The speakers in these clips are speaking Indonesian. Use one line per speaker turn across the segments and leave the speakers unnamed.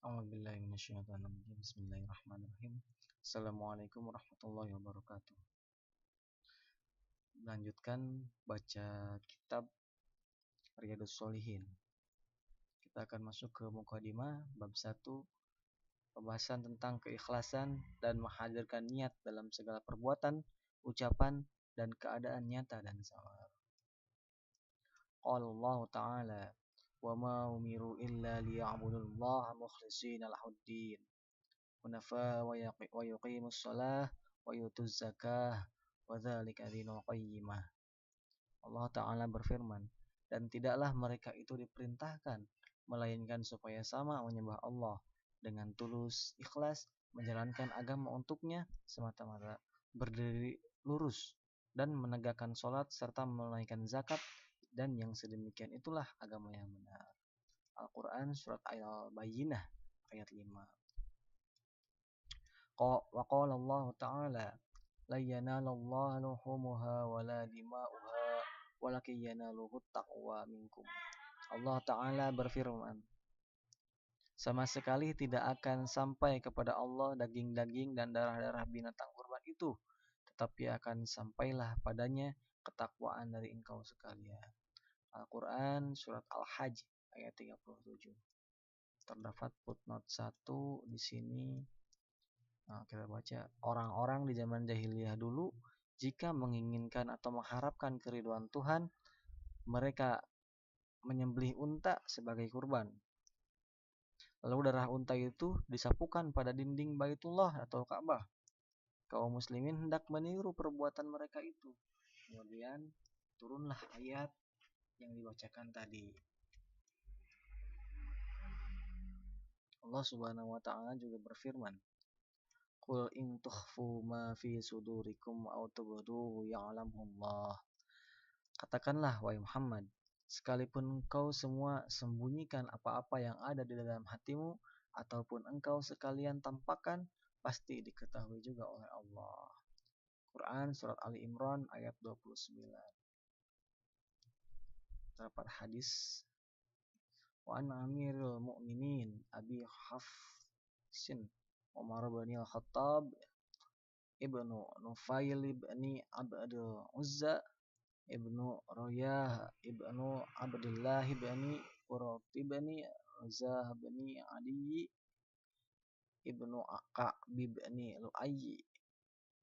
A'udzubillahi minasyaitonirrajim. Bismillahirrahmanirrahim. Assalamualaikum warahmatullahi wabarakatuh. Melanjutkan baca kitab Riyadhus Shalihin. Kita akan masuk ke mukadimah bab 1, pembahasan tentang keikhlasan dan menghadirkan niat dalam segala perbuatan, ucapan, dan keadaan nyata dan samar. Qala Allah Ta'ala, "Wa ma umiru illa liya'budullaha mukhlishina lahuddin hunafa wa yuqimus shalah wa yutuz zakah wa dzalika dinul qayyimah." Allah Ta'ala berfirman, dan tidaklah mereka itu diperintahkan melainkan supaya sama menyembah Allah dengan tulus, ikhlas, menjalankan agama untuknya semata-mata, berdiri lurus dan menegakkan sholat serta menunaikan zakat, dan yang sedemikian itulah agama yang benar. Al-Quran surat Al-Bayyinah ayat 5. Wa qala Allah Ta'ala, la yanalallaha luhumuha wala dima'uha walakin yanaluhut taqwa minkum. Allah Ta'ala berfirman, sama sekali tidak akan sampai kepada Allah daging-daging dan darah-darah binatang kurban itu, tetapi akan sampailah padanya ketakwaan dari engkau sekalian. Al-Quran surat Al-Hajj ayat 37. Terdapat footnote 1 di sini. Nah, kita baca, orang-orang di zaman jahiliyah dulu jika menginginkan atau mengharapkan keriduan Tuhan, mereka menyembelih unta sebagai kurban. Lalu darah unta itu disapukan pada dinding Baitullah atau Ka'bah. Kaum muslimin hendak meniru perbuatan mereka itu. Kemudian turunlah ayat yang dibacakan tadi. Allah Subhanahu wa Ta'ala juga berfirman, "Qul in tukhfu ma fi sudurikum aw tubduhu ya'lamullah." Katakanlah wahai Muhammad, sekalipun engkau semua sembunyikan apa-apa yang ada di dalam hatimu ataupun engkau sekalian tampakkan, pasti diketahui juga oleh Allah. Quran surat Ali Imran ayat 29. Terdapat hadis, wa an amirul mu'minin Abi Hafsin Umar bin Al-Khattab ibnu Nufail ibni Abdul Uzza ibnu Royah ibnu Abdullah ibni Urat ibni Uzah ibni Adi ibnu Ka'b ibni Lu'ayy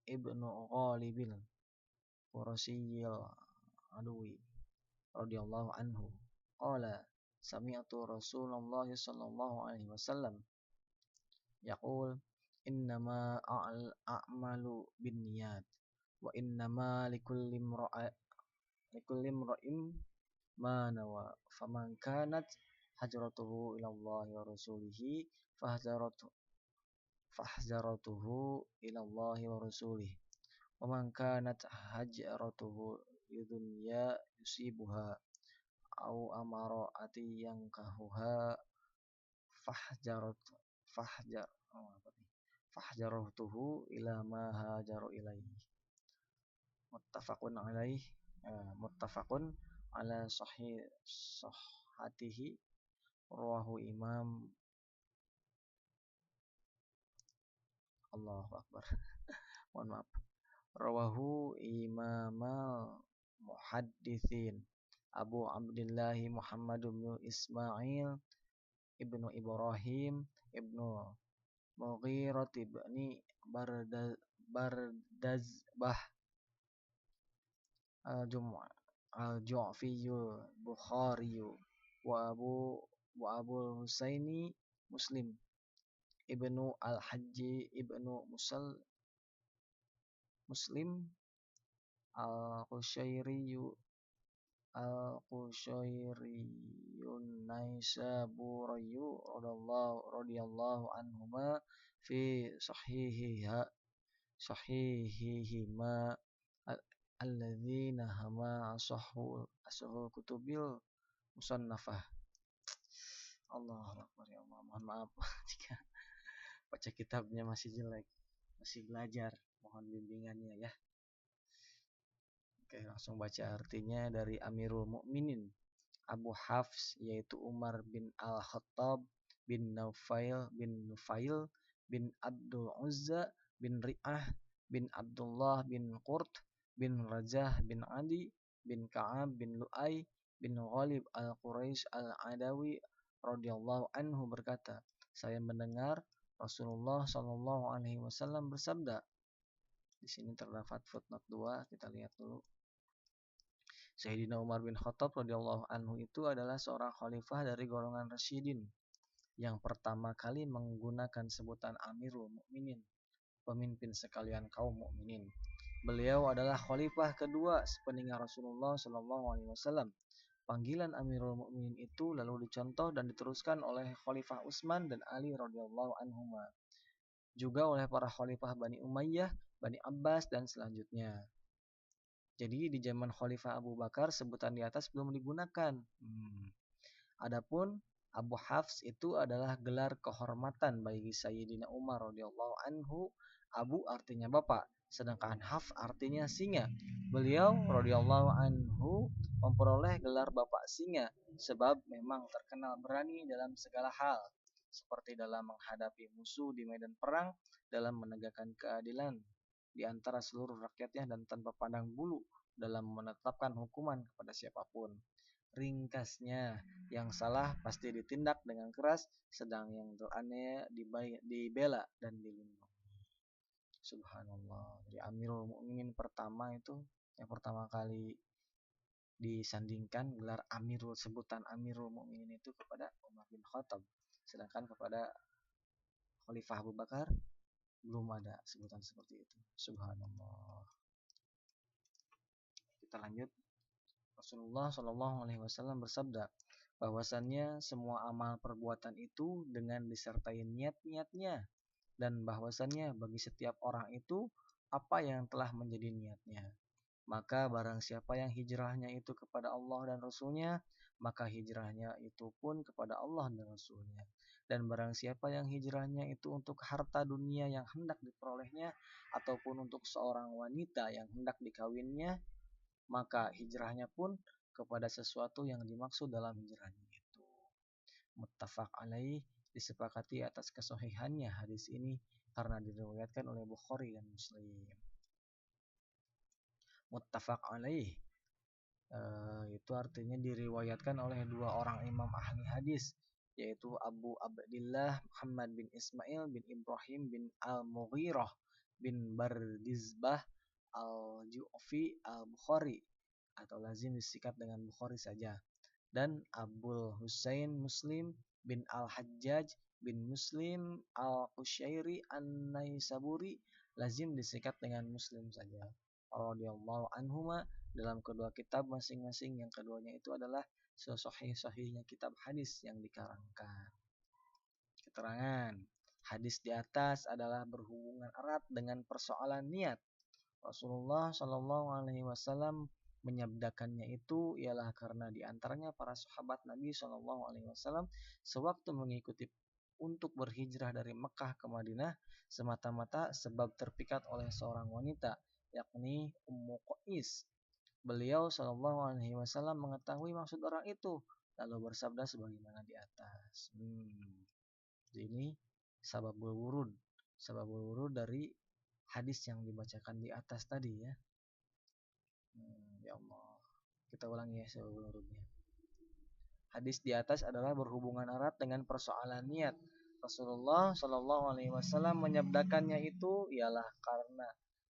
ibnu Ghalibil Qurasiyil Adwi radhiyallahu anhu qala sami'tu Rasulullah sallallahu alaihi wasallam yaqul innama a'malu binniyat wa innama likulli imra'in ma nawa faman kanat hajratuhu ila Allah wa rasulihi fahzaratuhu ila Allah wa rasulihi wa man kanat hajratuhu lidunya yusibuha au amarati yankahuha fahjarat fahjar fahjaratuhu ila ma hajaru ilaihi. Muttafaqun ala sahihatihi rawahu Imam. Allahu Akbar. Mohon maaf. Rawahu Imamal Muhadditsin Abu Abdullah Muhammad bin Ismail ibnu Ibrahim ibnu Mughirah ibni Bardazbah al-Ju'fiyyu Bukhari wa Abu Husaini Muslim ibnu Al-Hajji ibnu Muslim Al-Qushairiyun Naisaburiyu radhiyallahu anhuma fi sahihihima alladzina hama asahul kutubil musannafah. Allahu Akbar, ya Allah. Mohon maaf jika baca kitabnya masih jelek, masih belajar, mohon bimbingannya ya. Oke, langsung baca artinya dari Amirul Mukminin Abu Hafs yaitu Umar bin Al-Khattab Nufail bin Abdul Uzza bin Ri'ah bin Abdullah bin Qurt bin Rajah bin Adi bin Ka'ab bin Lu'ay bin Ghalib al-Quraisy al-Adawi radhiyallahu anhu berkata, saya mendengar Rasulullah Shallallahu alaihi wasallam bersabda. Di sini terdapat footnote 2, kita lihat dulu. Sayyidina Umar bin Khattab radhiyallahu anhu itu adalah seorang khalifah dari golongan Rasyidin yang pertama kali menggunakan sebutan Amirul Mukminin, pemimpin sekalian kaum mukminin. Beliau adalah khalifah kedua sepeninggal Rasulullah Shallallahu alaihi wasallam. Panggilan Amirul Mukminin itu lalu dicontoh dan diteruskan oleh Khalifah Utsman dan Ali radhiyallahu anhuma. Juga oleh para khalifah Bani Umayyah, Bani Abbas dan selanjutnya. Jadi di zaman Khalifah Abu Bakar sebutan di atas belum digunakan. Adapun Abu Hafs itu adalah gelar kehormatan bagi Sayyidina Umar radhiyallahu anhu. Abu artinya bapak, sedangkan Hafs artinya singa. Beliau radhiyallahu anhu memperoleh gelar bapak singa sebab memang terkenal berani dalam segala hal, seperti dalam menghadapi musuh di medan perang, dalam menegakkan keadilan di antara seluruh rakyatnya dan tanpa pandang bulu dalam menetapkan hukuman kepada siapapun. Ringkasnya, yang salah pasti ditindak dengan keras, sedang yang aneh dibela dan dilindungi. Subhanallah. Jadi Amirul Mukminin pertama itu yang pertama kali disandingkan gelar Amirul, sebutan Amirul Mukminin itu kepada Umar bin Khattab, sedangkan kepada Khalifah Abu Bakar belum ada sebutan seperti itu. Subhanallah. Kita lanjut. Rasulullah Shallallahu alaihi wasallam bersabda bahwasannya semua amal perbuatan itu dengan disertai niat-niatnya, dan bahwasannya bagi setiap orang itu apa yang telah menjadi niatnya. Maka barang siapa yang hijrahnya itu kepada Allah dan Rasulnya, maka hijrahnya itu pun kepada Allah dan Rasulnya. Dan barang siapa yang hijrahnya itu untuk harta dunia yang hendak diperolehnya, ataupun untuk seorang wanita yang hendak dikawinnya, maka hijrahnya pun kepada sesuatu yang dimaksud dalam hijrahnya itu. Muttafaq alaih, disepakati atas kesahihannya hadis ini karena diriwayatkan oleh Bukhari dan Muslim. Muttafaq alaih itu artinya diriwayatkan oleh dua orang imam ahli hadis, yaitu Abu Abdillah Muhammad bin Ismail bin Ibrahim bin Al-Mughirah bin Bardizbah Al-Ju'fi Al-Bukhari, atau lazim disikat dengan Bukhari saja, dan Abul Husain Muslim bin Al-Hajjaj bin Muslim Al-Qushairi An-Naisaburi, lazim disikat dengan Muslim saja, radhiyallahu anhuma. Dalam kedua kitab masing-masing, yang keduanya itu adalah sahih-sahihnya kitab hadis yang dikarangkan. Keterangan hadis di atas adalah berhubungan erat dengan persoalan niat. Rasulullah Shallallahu alaihi wasallam menyabdakannya itu ialah karena diantaranya para sahabat Nabi Shallallahu alaihi wasallam sewaktu mengikuti untuk berhijrah dari Mekah ke Madinah semata-mata sebab terpikat oleh seorang wanita, yakni Ummu Qais. Beliau Shallallahu alaihi wasallam mengetahui maksud orang itu, lalu bersabda sebagaimana di atas. Ini sababul wurud dari hadis yang dibacakan di atas tadi ya. Ya Allah, kita ulangi ya sababul wurudnya. Hadis di atas adalah berhubungan erat dengan persoalan niat. Rasulullah Shallallahu alaihi wasallam menyabdakannya itu ialah karena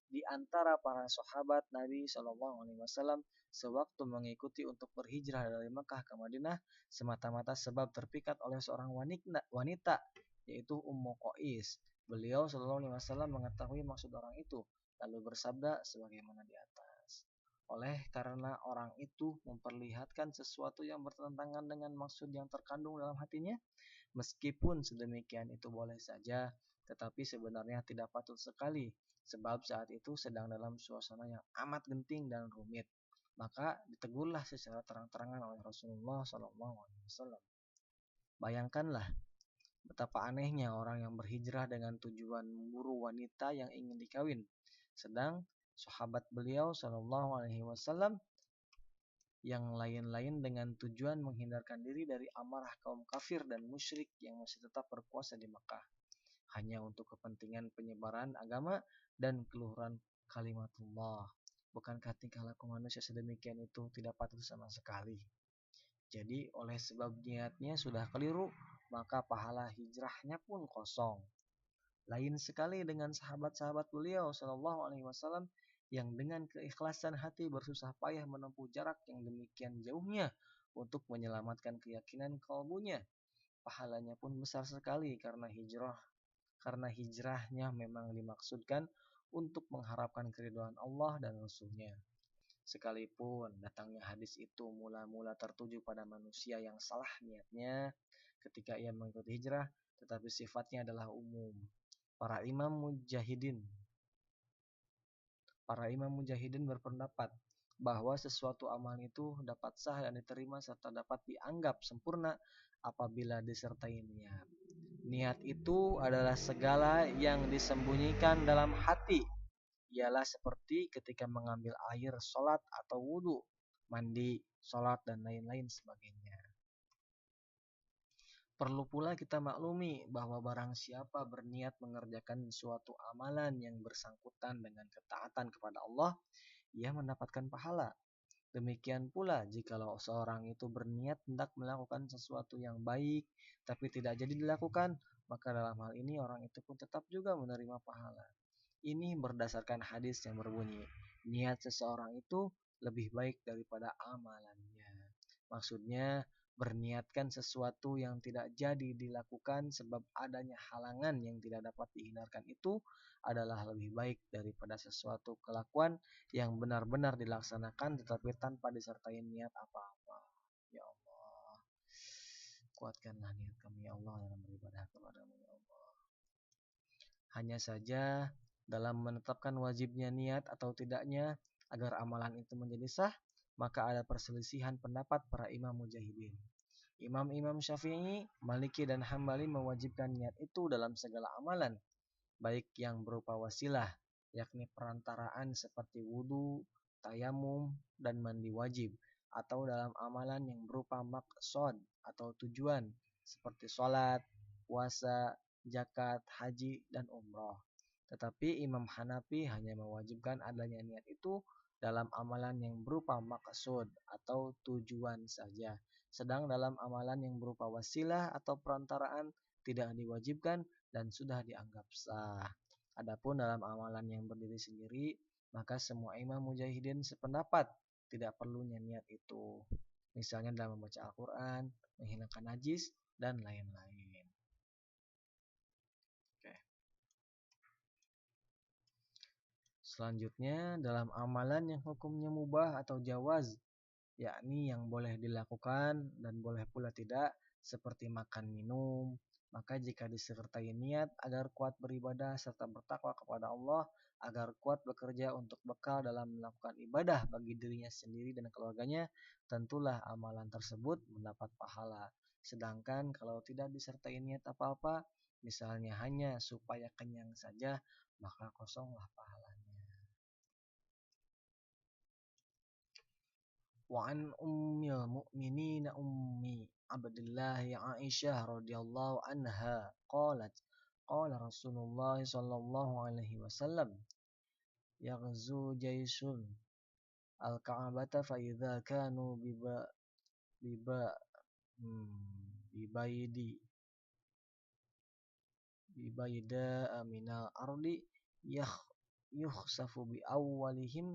di antara para sahabat Nabi Shallallahu alaihi wasallam sewaktu mengikuti untuk berhijrah dari Mekah ke Madinah semata-mata sebab terpikat oleh seorang wanita, yaitu Ummu Qais. Beliau Shallallahu alaihi wasallam mengetahui maksud orang itu, lalu bersabda sebagaimana di atas. Oleh karena orang itu memperlihatkan sesuatu yang bertentangan dengan maksud yang terkandung dalam hatinya, meskipun sedemikian itu boleh saja, tetapi sebenarnya tidak patut sekali, sebab saat itu sedang dalam suasana yang amat genting dan rumit. Maka ditegurlah secara terang-terangan oleh Rasulullah SAW. Bayangkanlah betapa anehnya orang yang berhijrah dengan tujuan memburu wanita yang ingin dikawin, sedang sahabat beliau Shallallahu alaihi wasallam yang lain-lain dengan tujuan menghindarkan diri dari amarah kaum kafir dan musyrik yang masih tetap berkuasa di Makkah, hanya untuk kepentingan penyebaran agama dan keluhuran kalimatullah. Bukankah tingkah laku manusia sedemikian itu tidak patut sama sekali? Jadi oleh sebab niatnya sudah keliru, maka pahala hijrahnya pun kosong. Lain sekali dengan sahabat-sahabat beliau Shallallahu Alaihi Wasallam yang dengan keikhlasan hati bersusah payah menempuh jarak yang demikian jauhnya untuk menyelamatkan keyakinan kalbunya. Pahalanya pun besar sekali karena hijrahnya memang dimaksudkan untuk mengharapkan keridhaan Allah dan Rasul-Nya. Sekalipun datangnya hadis itu mula-mula tertuju pada manusia yang salah niatnya ketika ia mengikuti hijrah, tetapi sifatnya adalah umum. Para imam mujahidin berpendapat bahwa sesuatu amalan itu dapat sah dan diterima serta dapat dianggap sempurna apabila disertai niat. Niat itu adalah segala yang disembunyikan dalam hati. Ialah seperti ketika mengambil air sholat atau wudhu, mandi, sholat, dan lain-lain sebagainya. Perlu pula kita maklumi bahwa barang siapa berniat mengerjakan suatu amalan yang bersangkutan dengan ketaatan kepada Allah, ia mendapatkan pahala. Demikian pula jikalau seorang itu berniat hendak melakukan sesuatu yang baik, tapi tidak jadi dilakukan, maka dalam hal ini orang itu pun tetap juga menerima pahala. Ini berdasarkan hadis yang berbunyi, niat seseorang itu lebih baik daripada amalannya. Maksudnya, berniatkan sesuatu yang tidak jadi dilakukan sebab adanya halangan yang tidak dapat dihindarkan itu adalah lebih baik daripada sesuatu kelakuan yang benar-benar dilaksanakan tetapi tanpa disertai niat apa-apa. Ya Allah, kuatkanlah niat kami ya Allah dalam beribadah kepada-Mu ya Allah. Hanya saja dalam menetapkan wajibnya niat atau tidaknya agar amalan itu menjadi sah, maka ada perselisihan pendapat para imam mujahidin. Imam-imam Syafi'i, Maliki, dan Hambali mewajibkan niat itu dalam segala amalan, baik yang berupa wasilah, yakni perantaraan seperti wudhu, tayamum, dan mandi wajib, atau dalam amalan yang berupa maqsad atau tujuan, seperti sholat, puasa, zakat, haji, dan umroh. Tetapi Imam Hanafi hanya mewajibkan adanya niat itu dalam amalan yang berupa maqsud atau tujuan saja. Sedang dalam amalan yang berupa wasilah atau perantaraan tidak diwajibkan dan sudah dianggap sah. Adapun dalam amalan yang berdiri sendiri, maka semua imam mujahidin sependapat tidak perlunya niat itu. Misalnya dalam membaca Al-Quran, menghilangkan najis, dan lain-lain. Selanjutnya, dalam amalan yang hukumnya mubah atau jawaz, yakni yang boleh dilakukan dan boleh pula tidak, seperti makan minum, maka jika disertai niat agar kuat beribadah serta bertakwa kepada Allah, agar kuat bekerja untuk bekal dalam melakukan ibadah bagi dirinya sendiri dan keluarganya, tentulah amalan tersebut mendapat pahala. Sedangkan kalau tidak disertai niat apa-apa, misalnya hanya supaya kenyang saja, maka kosonglah pahalanya. وعن أم المؤمنين أم عبد الله عائشة رضي الله عنها قالت قال رسول الله صلى الله عليه وسلم يغزو جيش الكعبة فإذا كانوا ببيداء من الأرض يخسف بأولهم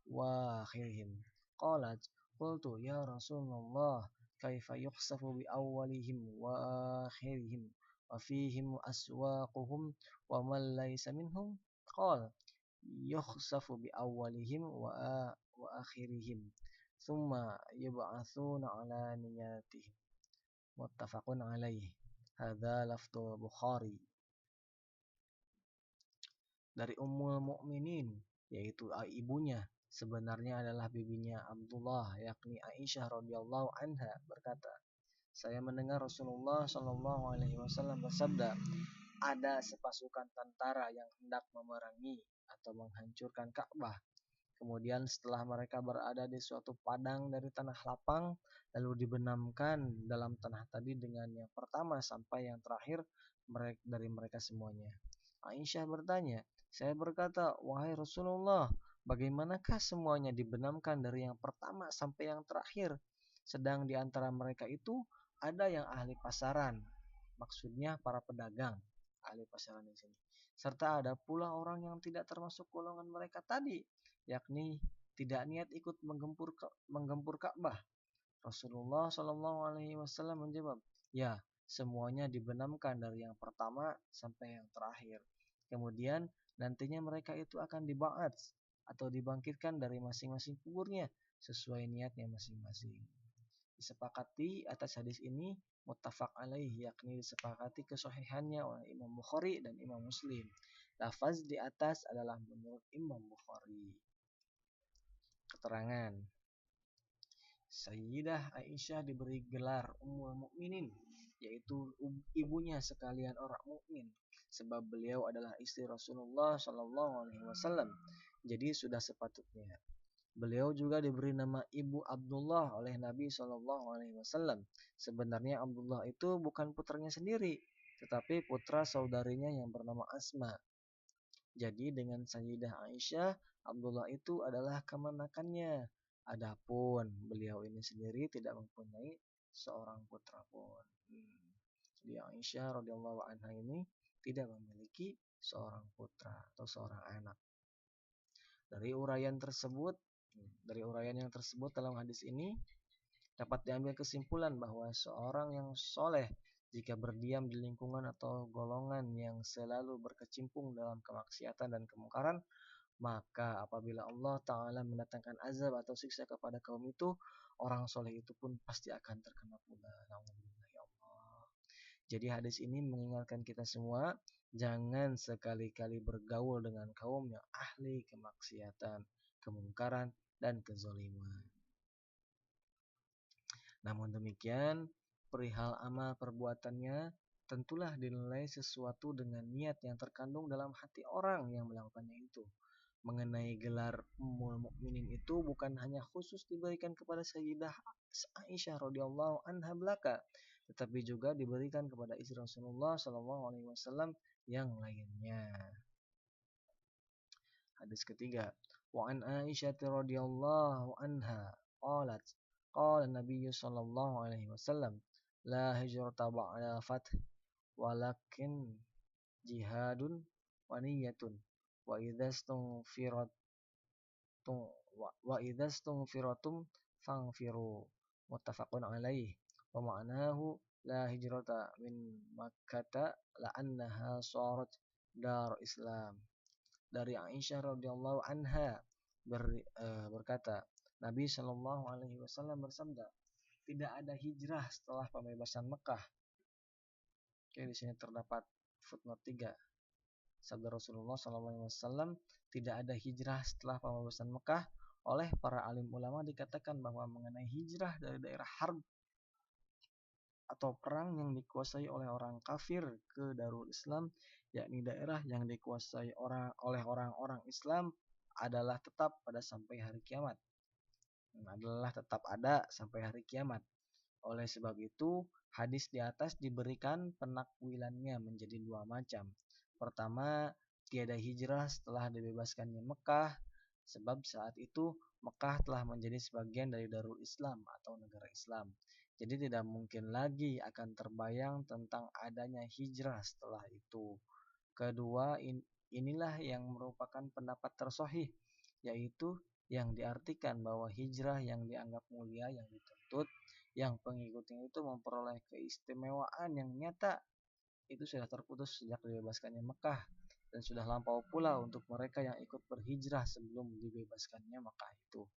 وآخرهم قالت قلت يا رسول الله كيف يخسف بأولهم وآخرهم وفيهم أسواقهم ومن ليس منهم قال يخسف بأولهم وآخرهم ثم يبعثون على نياتهم متفق عليه هذا لفظ البخاري. Dari Ummul Mukminin, yaitu ibunya, sebenarnya adalah bibinya Abdullah, yakni Aisyah radhiyallahu anha berkata, saya mendengar Rasulullah Shallallahu Alaihi Wasallam bersabda, ada sepasukan tentara yang hendak memerangi atau menghancurkan Ka'bah. Kemudian setelah mereka berada di suatu padang dari tanah lapang, lalu dibenamkan dalam tanah tadi dengan yang pertama sampai yang terakhir dari mereka semuanya. Aisyah bertanya, saya berkata, wahai Rasulullah, bagaimanakah semuanya dibenamkan dari yang pertama sampai yang terakhir? Sedang di antara mereka itu ada yang ahli pasaran, maksudnya para pedagang, ahli pasaran di sini. Serta ada pula orang yang tidak termasuk golongan mereka tadi, yakni tidak niat ikut menggempur Ka'bah. Rasulullah Shallallahu Alaihi Wasallam menjawab, ya, semuanya dibenamkan dari yang pertama sampai yang terakhir. Kemudian nantinya mereka itu akan diba'ats atau dibangkitkan dari masing-masing kuburnya sesuai niatnya masing-masing. Disepakati atas hadis ini muttafaq alaih, yakni disepakati kesahihannya oleh Imam Bukhari dan Imam Muslim. Lafaz di atas adalah menurut Imam Bukhari. Keterangan, Sayyidah Aisyah diberi gelar Ummul Mukminin, yaitu ibunya sekalian orang mukmin, sebab beliau adalah istri Rasulullah Shallallahu Alaihi Wasallam. Jadi sudah sepatutnya. Beliau juga diberi nama Ibu Abdullah oleh Nabi Shallallahu Alaihi Wasallam. Sebenarnya Abdullah itu bukan putranya sendiri, tetapi putra saudarinya yang bernama Asma. Jadi dengan Sayyidah Aisyah, Abdullah itu adalah kemenakannya. Adapun beliau ini sendiri tidak mempunyai seorang putra pun. Jadi Aisyah radhiyallahu anha ini tidak memiliki seorang putra atau seorang anak. Dari uraian yang tersebut dalam hadis ini dapat diambil kesimpulan bahwa seorang yang soleh jika berdiam di lingkungan atau golongan yang selalu berkecimpung dalam kemaksiatan dan kemungkaran, maka apabila Allah Ta'ala mendatangkan azab atau siksa kepada kaum itu, orang soleh itu pun pasti akan terkena pula. Ya Allah. Jadi hadis ini mengingatkan kita semua, jangan sekali-kali bergaul dengan kaum yang ahli kemaksiatan, kemungkaran, dan kezaliman. Namun demikian, perihal amal perbuatannya tentulah dinilai sesuatu dengan niat yang terkandung dalam hati orang yang melakukannya itu. Mengenai gelar Ummul Mukminin itu bukan hanya khusus diberikan kepada Sayyidah Aisyah radhiyallahu anha belaka, tetapi juga diberikan kepada istri Rasulullah Shallallahu Alaihi Wasallam yang lainnya. Hadis ketiga, wa an Aisyah radhiyallahu anha qalat qala Nabi sallallahu alaihi wasallam la hijrata ba'da fath walakin jihadun wa niyyatun wa idzastum firatum fangfiru muttafaqun alaih wa ma'nahu la hijrata min makkata la annaha sarat dar islam. Dari Aisyah radhiyallahu anha berkata, Nabi Shallallahu Alaihi Wasallam bersabda, tidak ada hijrah setelah pembebasan Mekah. Oke, di sini terdapat footnote 3. Sabda Rasulullah Shallallahu Alaihi Wasallam, tidak ada hijrah setelah pembebasan Mekah. Oleh para alim ulama dikatakan bahwa mengenai hijrah dari daerah harb atau perang yang dikuasai oleh orang kafir ke Darul Islam, yakni daerah yang dikuasai oleh orang-orang Islam, adalah tetap sampai hari kiamat. Adalah tetap ada sampai hari kiamat. Oleh sebab itu, hadis di atas diberikan penakwilannya menjadi dua macam. Pertama, tiada hijrah setelah dibebaskannya Mekah, sebab saat itu Mekah telah menjadi sebagian dari Darul Islam atau negara Islam. Jadi tidak mungkin lagi akan terbayang tentang adanya hijrah setelah itu. Kedua, inilah yang merupakan pendapat tersohih, yaitu yang diartikan bahwa hijrah yang dianggap mulia yang dituntut, yang pengikutnya itu memperoleh keistimewaan yang nyata, itu sudah terputus sejak dibebaskannya Mekah, dan sudah lampau pula untuk mereka yang ikut berhijrah sebelum dibebaskannya Mekah itu.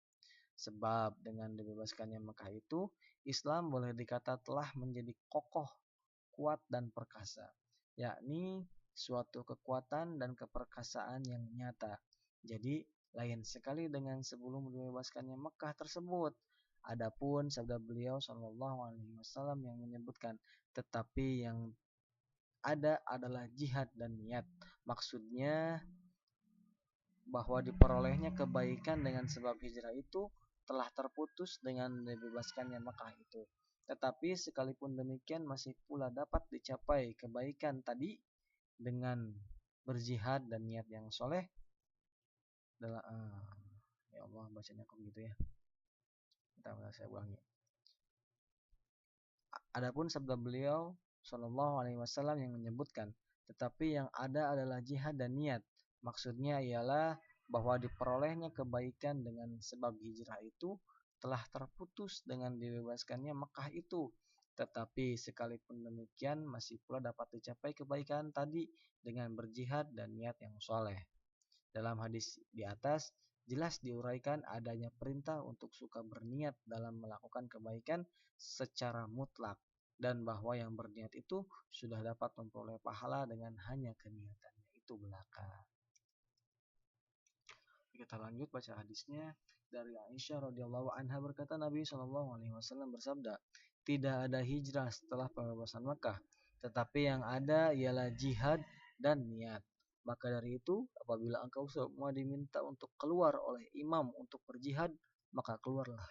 Sebab dengan dibebaskannya Mekah itu, Islam boleh dikata telah menjadi kokoh, kuat dan perkasa, yakni suatu kekuatan dan keperkasaan yang nyata. Jadi lain sekali dengan sebelum dibebaskannya Mekah tersebut. Adapun sabda beliau Shallallahu Alaihi Wasallam yang menyebutkan, tetapi yang ada adalah jihad dan niat. Maksudnya bahwa diperolehnya kebaikan dengan sebab hijrah itu telah terputus dengan dibebaskannya Mekah itu. Tetapi sekalipun demikian masih pula dapat dicapai kebaikan tadi dengan berjihad dan niat yang soleh. Ya Allah, bacanya kok begitu ya. Bentar, saya ulangi. Adapun sabda beliau Shallallahu Alaihi Wasallam yang menyebutkan, tetapi yang ada adalah jihad dan niat. Maksudnya ialah bahwa diperolehnya kebaikan dengan sebab hijrah itu telah terputus dengan dibebaskannya Mekah itu. Tetapi sekalipun demikian masih pula dapat dicapai kebaikan tadi dengan berjihad dan niat yang soleh. Dalam hadis di atas jelas diuraikan adanya perintah untuk suka berniat dalam melakukan kebaikan secara mutlak dan bahwa yang berniat itu sudah dapat memperoleh pahala dengan hanya keniatannya itu belaka. Kita lanjut baca hadisnya. Dari Aisyah radhiyallahu anha berkata, Nabi Shallallahu alaihi wasallam bersabda, tidak ada hijrah setelah pembebasan Makkah, tetapi yang ada ialah jihad dan niat. Maka dari itu, apabila engkau semua diminta untuk keluar oleh imam untuk berjihad, maka keluarlah.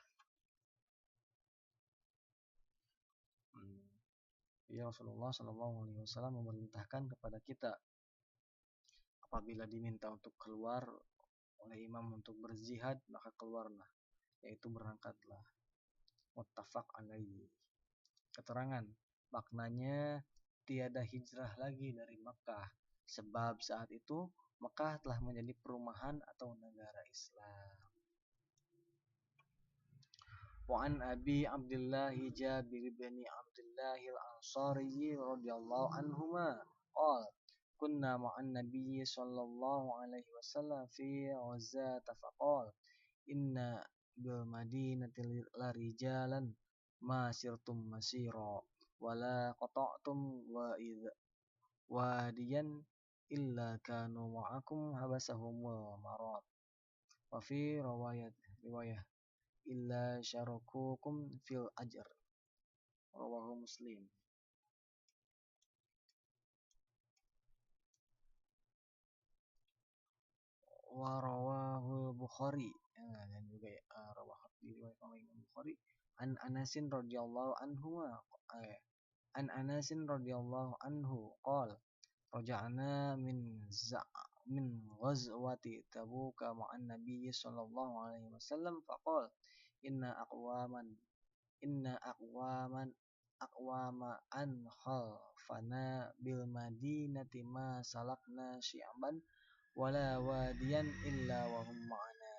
Ya Rasulullah Shallallahu Alaihi Wasallam memerintahkan kepada kita, apabila diminta untuk keluar oleh imam untuk berjihad, maka keluarlah, yaitu berangkatlah. Muttafaq alaihi. Keterangan, maknanya tiada hijrah lagi dari Makkah, sebab saat itu Mekah telah menjadi perumahan atau negara Islam. Wa an Abi Abdullah Jabir bin Abdullah al-Ansari radhiyallahu anhuma qala kunna ma'an Nabiy sallallahu alaihi wasallam fi ghazata faqala inna bil madinati la rijalan ma sirtum masira wala qata'tum wadiyan illa kanu ma'akum habasahumul marad. Wa fi riwayah illa syarakukum fil ajr. Rawahu Muslim. Wa rawahu Bukhari. Dan juga rawahu diriwayatkan oleh Imam Bukhari an Anasin radhiyallahu anhu an Anasin radhiyallahu anhu qala raja'na min ghazwati Tabuk ma'an Nabiy sallallahu alaihi wasallam faqala inna aqwama an khalfana bil madinati ma salakna syi'ban wala wadiyan illa wa hum ma'ana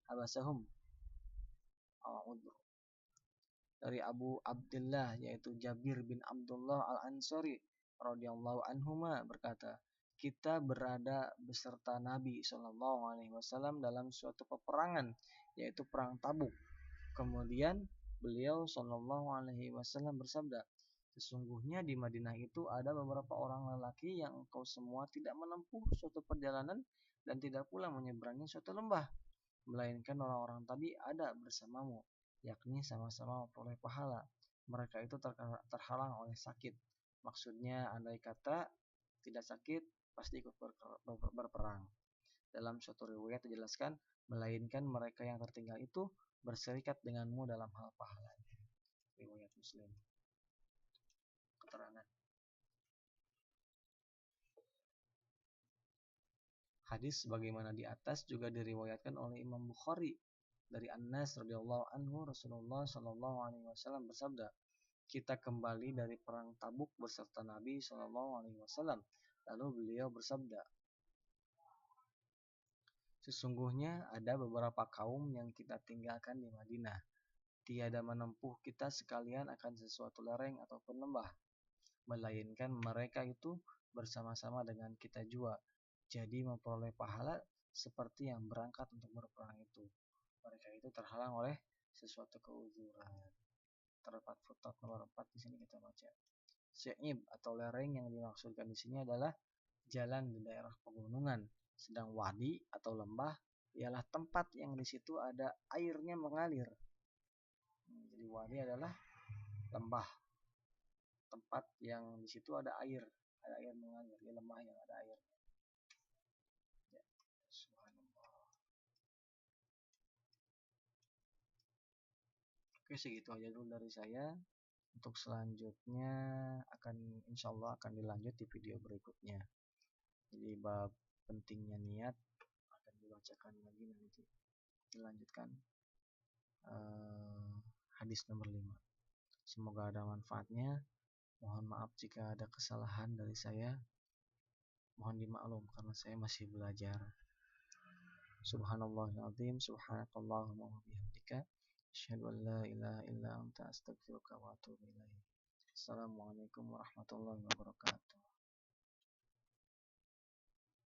habasahum dari Abu Abdullah yaitu Jabir bin Abdullah al-Ansari radhiyallahu anhuma berkata, kita berada beserta Nabi Shallallahu alaihi wasallam dalam suatu peperangan yaitu perang Tabuk. Kemudian beliau Shallallahu alaihi wasallam bersabda, sesungguhnya di Madinah itu ada beberapa orang lelaki yang engkau semua tidak menempuh suatu perjalanan dan tidak pula menyeberangi suatu lembah, melainkan orang-orang tadi ada bersamamu, yakni sama-sama memperoleh pahala. Mereka itu terhalang oleh sakit. Maksudnya andai kata tidak sakit pasti ikut berperang. Dalam suatu riwayat dijelaskan, melainkan mereka yang tertinggal itu berserikat denganmu dalam hal pahala. Riwayat Muslim. Keterangan. Hadis sebagaimana di atas juga diriwayatkan oleh Imam Bukhari dari Anas radhiyallahu anhu Rasulullah Shallallahu alaihi wasallam bersabda, kita kembali dari perang Tabuk beserta Nabi Shallallahu alaihi wasallam. Lalu beliau bersabda, sesungguhnya ada beberapa kaum yang kita tinggalkan di Madinah. Tiada menempuh kita sekalian akan sesuatu lereng ataupun lembah, melainkan mereka itu bersama-sama dengan kita juga. Jadi memperoleh pahala seperti yang berangkat untuk berperang itu. Mereka itu terhalang oleh sesuatu keuzuran. Terdapat footnote nomor 4 di sini kita baca. Syi'ib atau lereng yang dimaksudkan di sini adalah jalan di daerah pegunungan, sedang wadi atau lembah ialah tempat yang di situ ada airnya mengalir. Jadi wadi adalah lembah, tempat yang di situ ada air mengalir, di lembah yang ada air. Ya, subhanallah. Oke, segitu aja dulu dari saya. Untuk selanjutnya insya Allah akan dilanjut di video berikutnya. Jadi bab pentingnya niat akan dibacakan lagi nanti. Dilanjutkan hadis nomor 5. Semoga ada manfaatnya. Mohon maaf jika ada kesalahan dari saya. Mohon dimaklum karena saya masih belajar. Subhanallahil-azim, subhanakallahumma wa bihamdika, asyhadu an la ilaha illa anta, astaghfiruka wa atubu ilaik. Assalamualaikum warahmatullahi wabarakatuh.